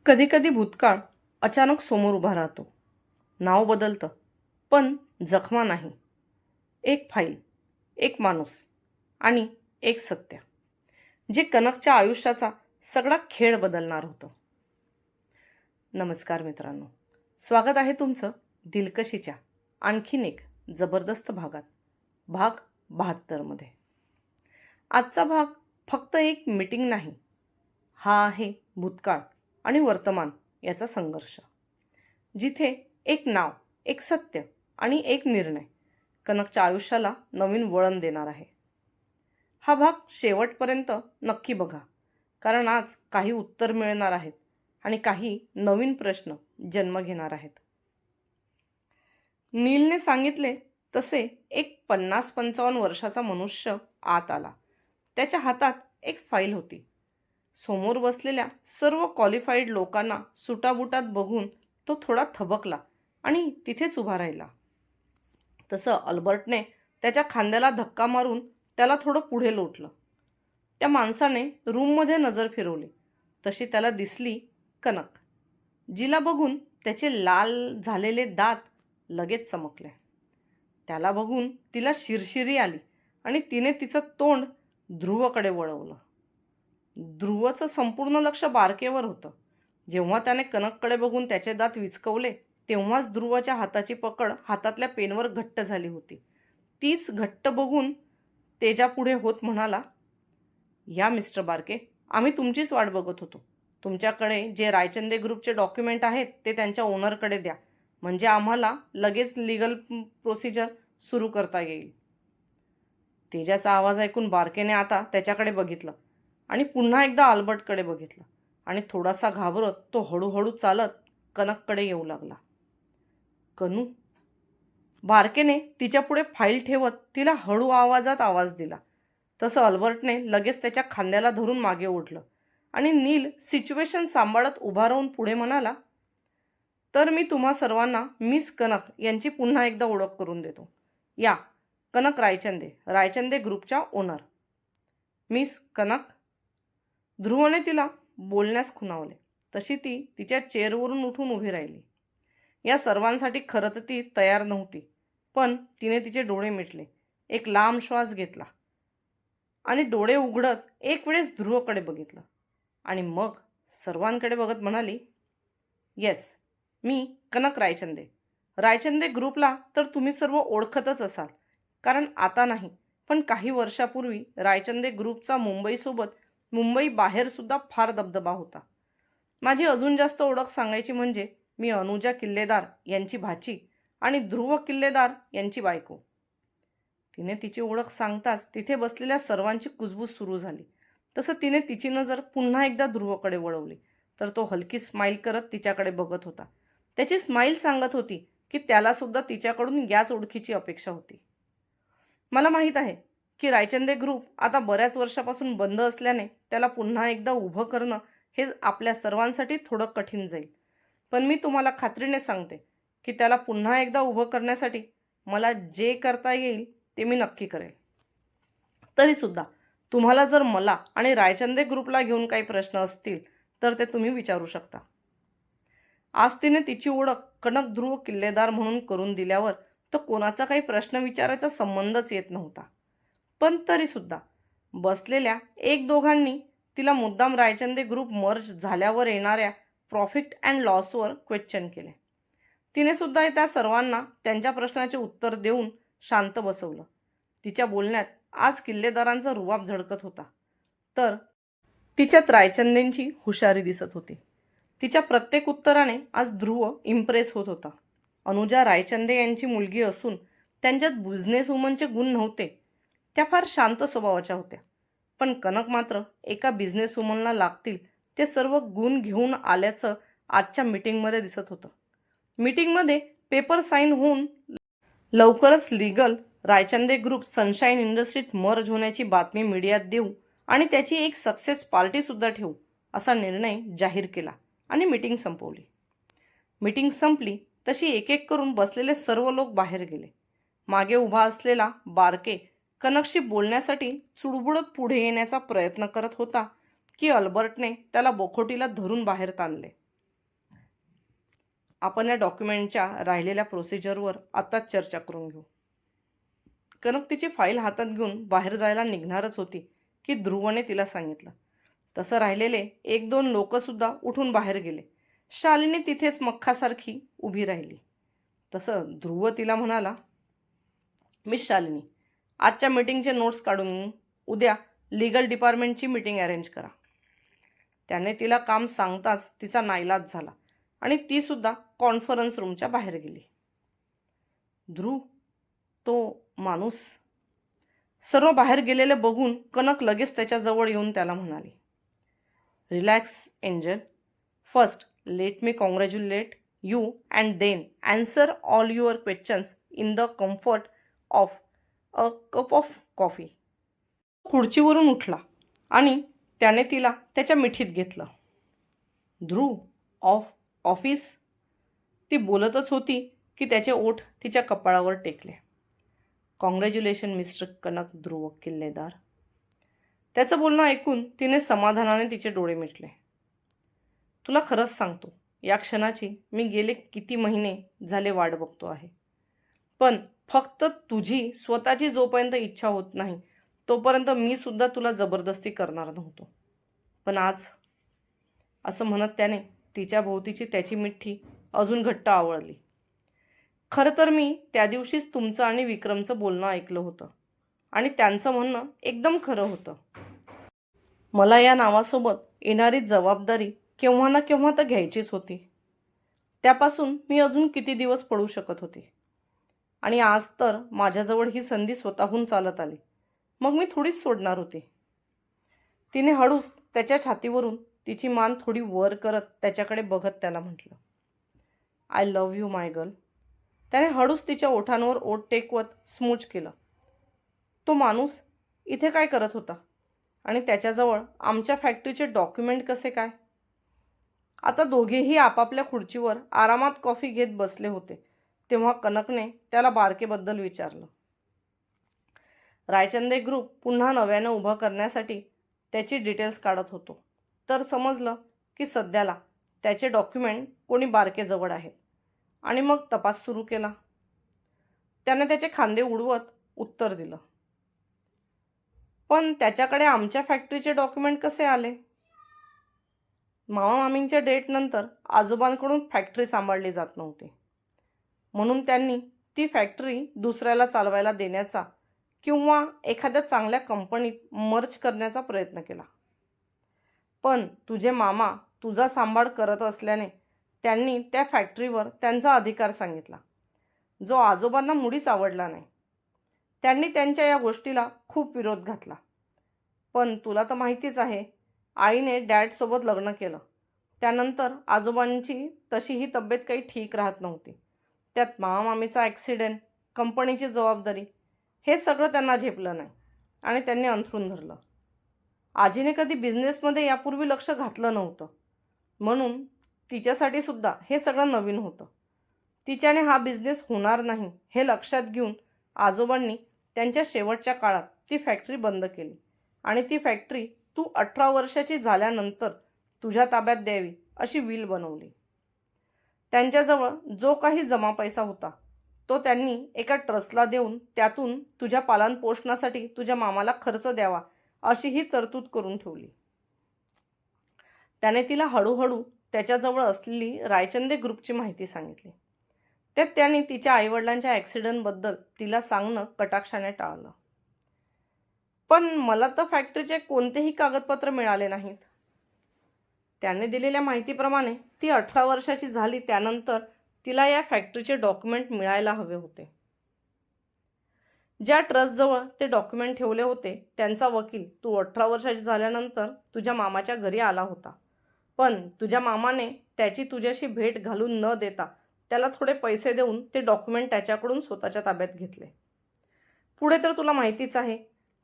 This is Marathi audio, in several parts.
कधीकधी भूतकाळ अचानक समोर उभा राहतो. नाव बदलतं, पण जखमा नाही. एक फाईल, एक माणूस आणि एक सत्य, जे कनकच्या आयुष्याचा सगळा खेळ बदलणार होतं. नमस्कार मित्रांनो, स्वागत आहे तुमचं दिलकशीच्या आणखीन एक जबरदस्त भागात, भाग 72 मध्ये. आजचा भाग फक्त एक मीटिंग नाही, हा आहे भूतकाळ आणि वर्तमान याचा संघर्ष, जिथे एक नाव, एक सत्य आणि एक निर्णय कनकच्या आयुष्याला नवीन वळण देणार आहे. हा भाग शेवटपर्यंत नक्की बघा, कारण आज काही उत्तर मिळणार आहेत आणि काही नवीन प्रश्न जन्म घेणार आहेत. नीलने सांगितले तसे एक 50-55 वर्षाचा मनुष्य आत आला. त्याच्या हातात एक फाईल होती. समोर बसलेल्या सर्व क्वालिफाईड लोकांना सुटाबुटात बघून तो थोडा थबकला आणि तिथेच उभा राहिला. तसं अल्बर्टने त्याच्या खांद्याला धक्का मारून त्याला थोडं पुढे लोटलं. त्या माणसाने रूममध्ये नजर फिरवली तशी त्याला दिसली कनक, जिला बघून त्याचे लाल झालेले दात लगेच चमकले. त्याला बघून तिला शिरशिरी आली आणि तिने तिचं तोंड ध्रुवकडे वळवलं. ध्रुवचं संपूर्ण लक्ष बारकेवर होतं. जेव्हा त्याने कनककडे बघून त्याचे दात विचकवले तेव्हाच ध्रुवच्या हाताची पकड हातातल्या पेनवर घट्ट झाली होती. तीच घट्ट बघून तेजा पुढे होत म्हणाला, या मिस्टर बारके, आम्ही तुमचीच वाट बघत होतो. तुमच्याकडे जे रायचंदे ग्रुपचे डॉक्युमेंट आहेत ते त्यांच्या ओनरकडे द्या, म्हणजे आम्हाला लगेच लीगल प्रोसिजर सुरू करता येईल. तेजाचा आवाज ऐकून बारकेने आता त्याच्याकडे बघितलं आणि पुन्हा एकदा अल्बर्टकडे बघितलं आणि थोडासा घाबरत तो हळूहळू चालत कनककडे येऊ लागला. कनू, बारकेने तिच्यापुढे फाईल ठेवत तिला हळू आवाजात आवाज दिला. तसं अल्बर्टने लगेच त्याच्या खांद्याला धरून मागे ओढलं आणि नील सिच्युएशन सांभाळत उभा राहून पुढे म्हणाला, तर मी तुम्हा सर्वांना मिस कनक यांची पुन्हा एकदा ओळख करून देतो. या, कनक रायचंदे, रायचंदे ग्रुपच्या ओनर. मिस कनक. ध्रुवने तिला बोलण्यास खुणावले तशी ती तिच्या चेअरवरून उठून उभी राहिली. या सर्वांसाठी खरं तर ती तयार नव्हती, पण तिने तिचे डोळे मिटले, एक लांब श्वास घेतला आणि डोळे उघडत एक वेळेस ध्रुवकडे बघितलं आणि मग सर्वांकडे बघत म्हणाली, येस, मी कनक रायचंदे. रायचंदे ग्रुपला तर तुम्ही सर्व ओळखतच असाल, कारण आता नाही पण काही वर्षापूर्वी रायचंदे ग्रुपचा मुंबईसोबत मुंबई बाहेर सुद्धा फार दबदबा होता. माझी अजून जास्त ओळख सांगायची म्हणजे मी अनुजा किल्लेदार यांची भाची आणि ध्रुव किल्लेदार यांची बायको. तिने तिची ओळख सांगताच तिथे बसलेल्या सर्वांची कुजबूज सुरू झाली. तसं तिने तिची नजर पुन्हा एकदा ध्रुवकडे वळवली तर तो हलकी स्माईल करत तिच्याकडे बघत होता. त्याची स्माईल सांगत होती की त्याला सुद्धा तिच्याकडून याच ओळखीची अपेक्षा होती. मला माहीत आहे की रायचंदे ग्रुप आता बऱ्याच वर्षापासून बंद असल्याने त्याला पुन्हा एकदा उभं करणं हे आपल्या सर्वांसाठी थोडं कठीण जाईल, पण मी तुम्हाला खात्रीने सांगते की त्याला पुन्हा एकदा उभं करण्यासाठी मला जे करता येईल ते मी नक्की करेल. तरीसुद्धा तुम्हाला जर मला आणि रायचंदे ग्रुपला घेऊन काही प्रश्न असतील तर ते तुम्ही विचारू शकता. आज तिने तिची ओळख कनक ध्रुव किल्लेदार म्हणून करून दिल्यावर तर कोणाचा काही प्रश्न विचारायचा संबंधच येत नव्हता, पण तरीसुद्धा बसलेल्या एक दोघांनी तिला मुद्दाम रायचंदे ग्रुप मर्ज झाल्यावर येणाऱ्या प्रॉफिट अँड लॉसवर क्वेश्चन केले. तिने सुद्धा त्या सर्वांना त्यांच्या प्रश्नाचे उत्तर देऊन शांत बसवलं. तिच्या बोलण्यात आज किल्लेदारांचा रुबाब झळकत होता, तर तिच्यात रायचंदेंची हुशारी दिसत होती. तिच्या प्रत्येक उत्तराने आज ध्रुव इम्प्रेस होत होता. अनुजा रायचंदे यांची मुलगी असून त्यांच्यात बिझनेस वुमनचे गुण नव्हते. त्या फार शांत स्वभावाच्या होत्या, पण कनक मात्र एका बिझनेस वुमनला लागतील ते सर्व गुण घेऊन आल्याचं आजच्या मीटिंगमध्ये दिसत होतं. मीटिंगमध्ये पेपर साईन होऊन लवकरच लीगल रायचंदे ग्रुप सनशाईन इंडस्ट्रीत मर्ज होण्याची बातमी मीडियात देऊ आणि त्याची एक सक्सेस पार्टीसुद्धा ठेवू असा निर्णय जाहीर केला आणि मीटिंग संपवली. मीटिंग संपली तशी एक एक करून बसलेले सर्व लोक बाहेर गेले. मागे उभा असलेला बारके कनकशी बोलण्यासाठी चुडबुडत पुढे येण्याचा प्रयत्न करत होता की अल्बर्टने त्याला बोखोटीला धरून बाहेर ताणले. आपण या डॉक्युमेंटच्या राहिलेल्या प्रोसिजरवर आत्ताच चर्चा करून घेऊ. कनक तिची फाईल हातात घेऊन बाहेर जायला निघणारच होती की ध्रुवने तिला सांगितलं. तसं राहिलेले 1-2 लोकसुद्धा उठून बाहेर गेले. शालिनी तिथेच मख्खासारखी उभी राहिली. तसं ध्रुव तिला म्हणाला, मिस शालिनी, आजच्या मीटिंगचे नोट्स काढून उद्या लीगल डिपार्टमेंटची मीटिंग अरेंज करा. त्याने तिला काम सांगताच तिचा नाईलाज झाला आणि ती सुद्धा कॉन्फरन्स रूमच्या बाहेर गेली. ध्रुव, तो माणूस. सर्व बाहेर गेलेले बघून कनक लगेच त्याच्याजवळ येऊन त्याला म्हणाली, relax angel. First let me congratulate you and then answer all your questions in the comfort of a cup of coffee. खुर्चीवरून उठला आणि त्याने तिला त्याच्या मिठीत घेतलं. ध्रुव, ऑफिस. ती बोलतच होती की त्याचे ओठ तिच्या कपाळावर टेकले. Congratulation mister Kanak Dhruv Killedar. त्याचं बोलणं ऐकून तिने समाधानाने तिचे डोळे मिटले. तुला खरंच सांगतो, या क्षणाची मी गेले किती महिने झाले वाट बघतो आहे. पण फक्त तुझी स्वतःची जोपर्यंत इच्छा होत नाही तोपर्यंत मी सुद्धा तुला जबरदस्ती करणार नव्हतो. पण आज, असं म्हणत त्याने तिच्या भोवतीची त्याची मिठी अजून घट्ट आवळली. खरं तर मी त्या दिवशीच तुमचं आणि विक्रमचं बोलणं ऐकलं होतं आणि त्यांचं म्हणणं एकदम खरं होतं. मला या नावासोबत येणारी जबाबदारी केव्हा ना केव्हा तर घ्यायचीच होती. त्यापासून मी अजून किती दिवस पडू शकत होते. आणि आज तर माझ्याजवळ ही संधी स्वतःहून चालत आली. मग मी थोडीच सोडणार होते. तिने हळूच त्याच्या छातीवरून तिची मान थोडी वर करत त्याच्याकडे बघत त्याला म्हटलं, I love you my girl. त्याने हळूच तिच्या ओठांवर ओठ टेकवत स्मूच केलं. तो माणूस इथे काय करत होता आणि त्याच्याजवळ आमच्या फॅक्टरीचे डॉक्युमेंट कसे काय? आता दोघेही आपापल्या खुर्चीवर आरामात कॉफी घेत बसले होते तेव्हा कनकने त्याला बारकेबद्दल विचारलं. रायचंदे ग्रुप पुन्हा नव्यानं उभं करण्यासाठी त्याची डिटेल्स काढत होतो तर समजलं की सध्याला त्याचे डॉक्युमेंट कोणी बारकेजवळ आहेत आणि मग तपास सुरू केला. त्याने त्याचे खांदे उडवत उत्तर दिलं, पण त्याच्याकडे आमच्या फॅक्टरीचे डॉक्युमेंट कसे आले? मामा मामींच्या डेटनंतर आजोबांकडून फॅक्टरी सांभाळली जात नव्हती म्हणून त्यांनी ती फॅक्टरी दुसऱ्याला चालवायला देण्याचा किंवा एखाद्या चांगल्या कंपनीत मर्ज करण्याचा प्रयत्न केला. पण तुझे मामा तुझा सांभाळ करत असल्याने त्यांनी त्या फॅक्टरीवर त्यांचा अधिकार सांगितला, जो आजोबांना मुळीच आवडला नाही. त्यांनी त्यांच्या या गोष्टीला खूप विरोध घातला. पण तुला तर माहितीच आहे, आईने डॅडसोबत लग्न केलं. त्यानंतर आजोबांची तशीही तब्येत काही ठीक राहत नव्हती. त्यात मामामामीचा ॲक्सिडेंट, कंपनीची जबाबदारी, हे सगळं त्यांना झेपलं नाही आणि त्यांनी अंथरूण धरलं. आजीने कधी बिझनेसमध्ये यापूर्वी लक्ष घातलं नव्हतं म्हणून तिच्यासाठी सुद्धा हे सगळं नवीन होतं. तिच्याने हा बिझनेस होणार नाही हे लक्षात घेऊन आजोबांनी त्यांच्या शेवटच्या काळात ती फॅक्टरी बंद केली आणि ती फॅक्टरी तू 18 वर्षाची झाल्यानंतर तुझ्या ताब्यात द्यावी अशी विल बनवली. त्यांच्याजवळ जो काही जमा पैसा होता तो त्यांनी एका ट्रस्टला देऊन त्यातून तुझ्या पालनपोषणासाठी तुझ्या मामाला खर्च द्यावा अशी ही तरतूद करून ठेवली. त्याने तिला हळूहळू त्याच्याजवळ असलेली रायचंदे ग्रुपची माहिती सांगितली. त्यात त्याने तिच्या आईवडिलांच्या ॲक्सिडेंटबद्दल तिला सांगणं कटाक्षाने टाळलं. पण मला तर फॅक्टरीचे कोणतेही कागदपत्र मिळाले नाहीत. त्याने दिलेल्या माहितीप्रमाणे ती 18 वर्षाची झाली त्यानंतर तिला या फॅक्टरीचे डॉक्युमेंट मिळायला हवे होते. ज्या ट्रस्टजवळ ते डॉक्युमेंट ठेवले होते त्यांचा वकील तू 18 वर्षाची झाल्यानंतर तुझ्या मामाच्या घरी आला होता. पण तुझ्या मामाने त्याची तुझ्याशी भेट घालून न देता त्याला थोडे पैसे देऊन ते डॉक्युमेंट त्याच्याकडून स्वतःच्या ताब्यात घेतले. पुढे तर तुला माहितीच आहे,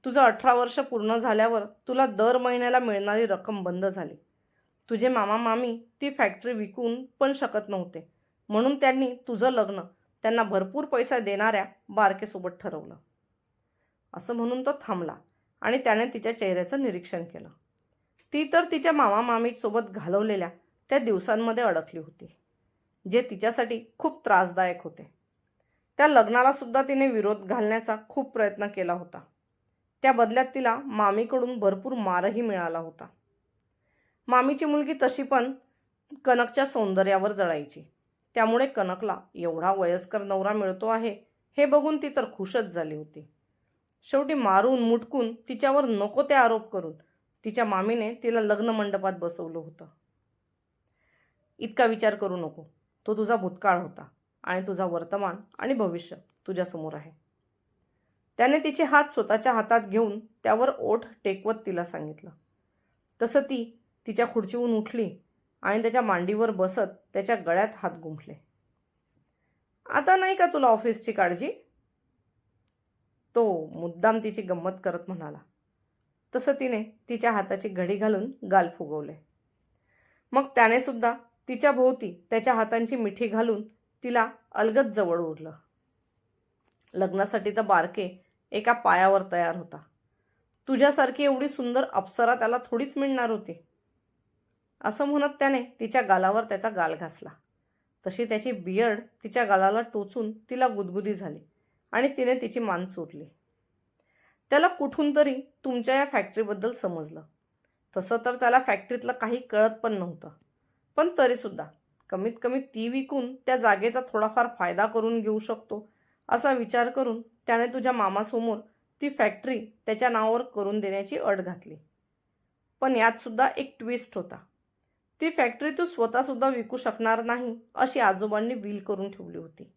तुझं 18 वर्ष पूर्ण झाल्यावर तुला दर महिन्याला मिळणारी रक्कम बंद झाली. तुझे मामा मामी ती फॅक्टरी विकून पण शकत नव्हते म्हणून त्यांनी तुझं लग्न त्यांना भरपूर पैसा देणाऱ्या बारकेसोबत ठरवलं. असं म्हणून तो थांबला आणि त्याने तिच्या चेहऱ्याचं निरीक्षण केलं. ती तर तिच्या मामा मामीसोबत घालवलेल्या त्या दिवसांमध्ये अडकली होती. जे तिच्यासाठी खूप त्रासदायक होते. त्या लग्नाला सुद्धा तिने विरोध घालण्याचा खूप प्रयत्न केला होता. त्या बदल्यात तिला मामीकडून भरपूर मारही मिळाला होता. मामीची मुलगी तशी पण कनकच्या सौंदर्यावर जळायची. त्यामुळे कनकला एवढा वयस्कर नवरा मिळतो आहे हे बघून ती तर खुशच झाली होती. शेवटी मारून मुटकून तिच्यावर नको ते आरोप करून तिच्या मामीने तिला लग्न मंडपात बसवलं होतं. इतका विचार करू नको. तो तुझा भूतकाळ होता आणि तुझा वर्तमान आणि भविष्य तुझ्यासमोर आहे. त्याने तिचे हात स्वतःच्या हातात घेऊन त्यावर ओठ टेकवत तिला सांगितलं. तसं ती तिच्या खुर्चीहून उठली आणि त्याच्या मांडीवर बसत त्याच्या गळ्यात हात गुंफले. आता नाही का तुला ऑफिसची काळजी? तो मुद्दाम तिची गंमत करत म्हणाला. तसं तिने तिच्या हाताची घडी घालून गाल फुगवले. मग त्याने सुद्धा तिच्या भोवती त्याच्या हातांची मिठी घालून तिला अलगद जवळ ओढलं. लग्नासाठी तर बारके एका पायावर तयार होता. तुझ्यासारखी एवढी सुंदर अप्सरा त्याला थोडीच मिळणार होती. असं म्हणत त्याने तिच्या गालावर त्याचा गाल घासला. तशी त्याची बियर्ड तिच्या गालाला टोचून तिला गुदगुदी झाली आणि तिने तिची मान चोरली. त्याला कुठून तरी तुमच्या या फॅक्टरीबद्दल समजलं. तसं तर त्याला फॅक्टरीतलं काही कळत पण नव्हतं. पण तरीसुद्धा कमीत कमी ती विकून त्या जागेचा थोडाफार फायदा करून घेऊ शकतो असा विचार करून त्याने तुझ्या मामासमोर ती फॅक्टरी त्याच्या नावावर करून देण्याची अट घातली. पण यातसुद्धा एक ट्विस्ट होता. ती फॅक्टरी तू स्वतःसुद्धा विकू शकणार नाही अशी आजोबांनी विल करून ठेवली होती.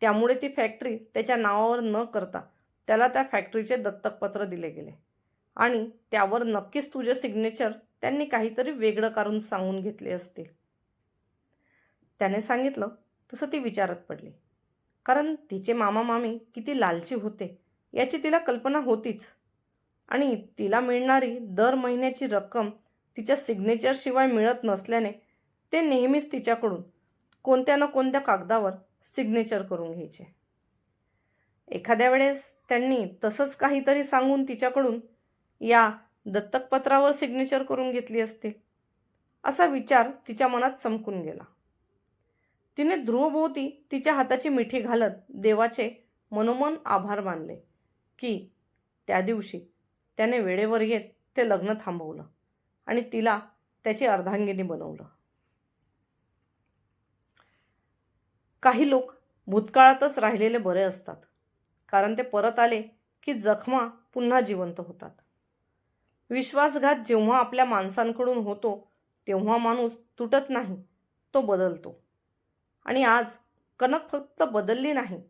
त्यामुळे ती फॅक्टरी त्याच्या नावावर न करता त्याला त्या फॅक्टरीचे दत्तकपत्र दिले गेले आणि त्यावर नक्कीच तुझे सिग्नेचर त्यांनी काहीतरी वेगळं करून सांगून घेतले असतील. त्याने सांगितलं तसं ती विचारात पडली. कारण तिचे मामा मामी किती लालची होते याची तिला कल्पना होतीच आणि तिला मिळणारी दर महिन्याची रक्कम तिच्या सिग्नेचरशिवाय मिळत नसल्याने ते नेहमीच तिच्याकडून कोणत्या ना कोणत्या कागदावर सिग्नेचर करून घ्यायचे. एखाद्या वेळेस त्यांनी तसंच काहीतरी सांगून तिच्याकडून या दत्तकपत्रावर सिग्नेचर करून घेतली असतील असा विचार तिच्या मनात चमकून गेला. तिने ध्रुवभोवती तिच्या हाताची मिठी घालत देवाचे मनोमन आभार मानले की त्या दिवशी त्याने वेळेवर येत ते लग्न थांबवलं आणि तिला त्याची अर्धांगिनी बनवलं. काही लोक भूतकाळातच राहिलेले बरे असतात, कारण ते परत आले की जखमा पुन्हा जिवंत होतात. विश्वासघात जेव्हा आपल्या माणसांकडून होतो तेव्हा माणूस तुटत नाही, तो बदलतो. आणि आज कनक फक्त बदलली नाही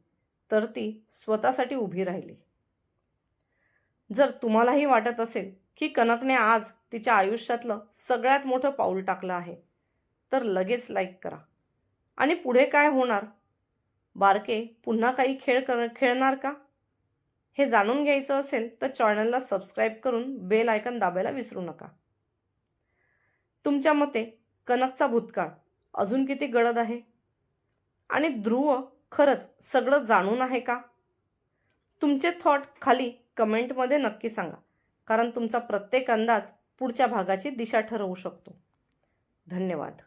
तर ती स्वतःसाठी उभी राहिली. जर तुम्हालाही वाटत असेल की कनकने आज तिच्या आयुष्यातलं सगळ्यात मोठं पाऊल टाकलं आहे तर लगेच लाईक करा. आणि पुढे काय होणार? बारके पुन्हा काही खेळणार का? हे जाणून घ्यायचं असेल तर चॅनलला सबस्क्राईब करून बेल आयकॉन दाबायला विसरू नका. तुमच्या मते कनकचा भूतकाळ अजून किती गडद आहे? आणि ध्रुव खरंच सगळं जाणून आहे का? तुमचे थॉट खाली कमेंटमध्ये नक्की सांगा, कारण तुमचा प्रत्येक अंदाज पुढच्या भागाची दिशा ठरवू शकतो. धन्यवाद.